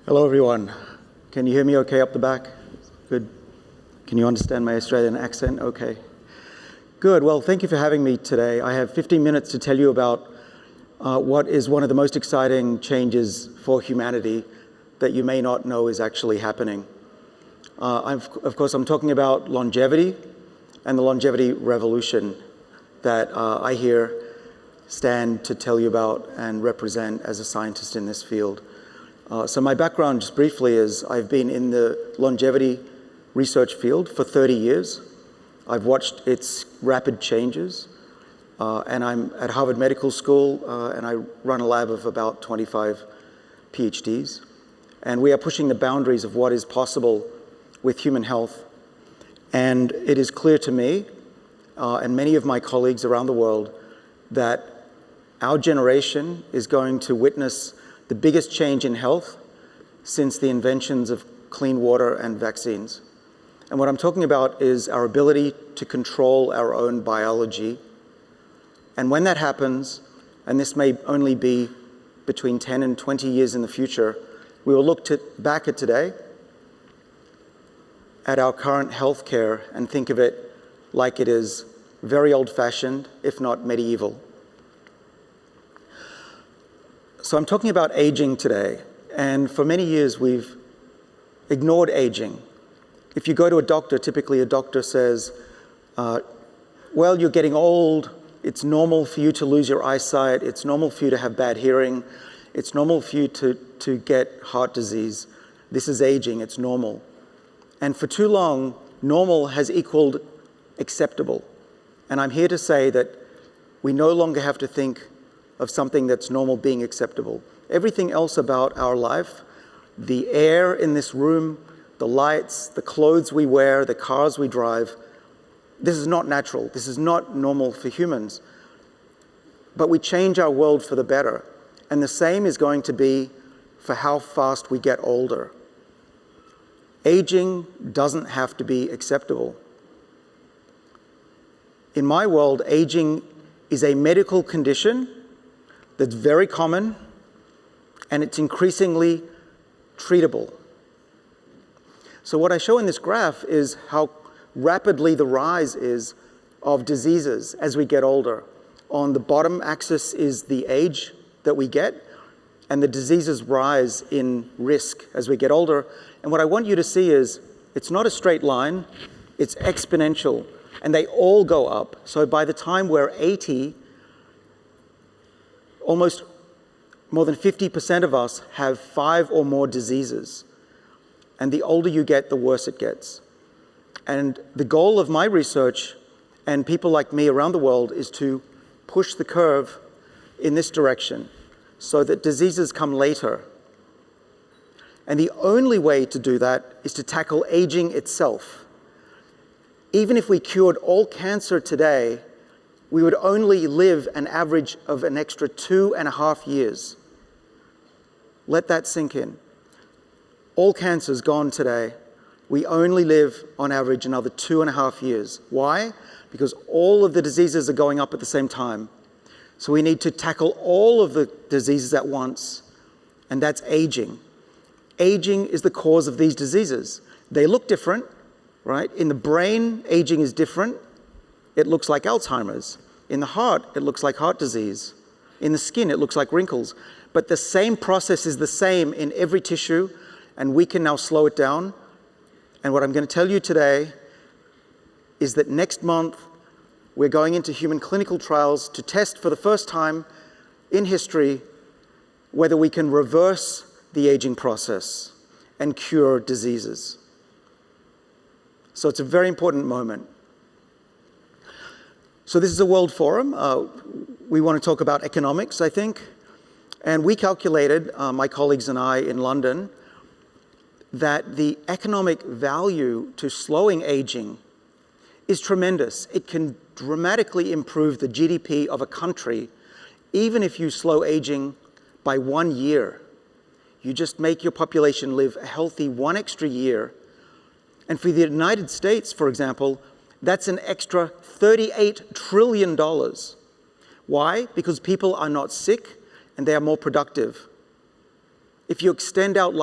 Hello, everyone. Can you hear me okay up the back? Good. Can you understand my Australian accent? Okay. Good. Well, thank you for having me today. I have 15 minutes to tell you about what is one of the most exciting changes for humanity that you may not know is actually happening. Of course, I'm talking about longevity and the longevity revolution that I here stand to tell you about and represent as a scientist in this field. So my background, just briefly, is I've been in the longevity research field for 30 years. I've watched its rapid changes, and I'm at Harvard Medical School, and I run a lab of about 25 PhDs. And we are pushing the boundaries of what is possible with human health. And it is clear to me, and many of my colleagues around the world, that our generation is going to witness the biggest change in health since the inventions of clean water and vaccines. And what I'm talking about is our ability to control our own biology. And when that happens, and this may only be between 10 and 20 years in the future, we will look back at today, at our current healthcare, and think of it like it is very old-fashioned, if not medieval. So I'm talking about aging today, and for many years we've ignored aging. If you go to a doctor, typically a doctor says, well, you're getting old, it's normal for you to lose your eyesight, it's normal for you to have bad hearing, it's normal for you to get heart disease. This is aging, it's normal. And for too long, normal has equaled acceptable. And I'm here to say that we no longer have to think of something that's normal being acceptable. Everything else about our life, the air in this room, the lights, the clothes we wear, the cars we drive, this is not natural. This is not normal for humans. But we change our world for the better. And the same is going to be for how fast we get older. Aging doesn't have to be acceptable. In my world, aging is a medical condition that's very common, and it's increasingly treatable. So what I show in this graph is how rapidly the rise is of diseases as we get older. On the bottom axis is the age that we get, and the diseases rise in risk as we get older. And what I want you to see is it's not a straight line, it's exponential, and they all go up. So by the time we're 80, almost more than 50% of us have 5 or more diseases. And the older you get, the worse it gets. And the goal of my research and people like me around the world is to push the curve in this direction so that diseases come later. And the only way to do that is to tackle aging itself. Even if we cured all cancer today, we would only live an average of an extra 2.5 years. Let that sink in. All cancer's gone today. We only live, on average, another 2.5 years. Why? Because all of the diseases are going up at the same time. So we need to tackle all of the diseases at once, and that's aging. Aging is the cause of these diseases. They look different, right? In the brain, aging is different. It looks like Alzheimer's. In the heart, it looks like heart disease. In the skin, it looks like wrinkles. But the same process is the same in every tissue, and we can now slow it down. And what I'm going to tell you today is that next month, we're going into human clinical trials to test for the first time in history whether we can reverse the aging process and cure diseases. So it's a very important moment. So this is a world forum. We want to talk about economics, I think. And we calculated, my colleagues and I in London, that the economic value to slowing aging is tremendous. It can dramatically improve the GDP of a country, even if you slow aging by 1 year. You just make your population live a healthy 1 extra year. And for the United States, for example, that's an extra $38 trillion. Why? Because people are not sick and they are more productive. If you extend out life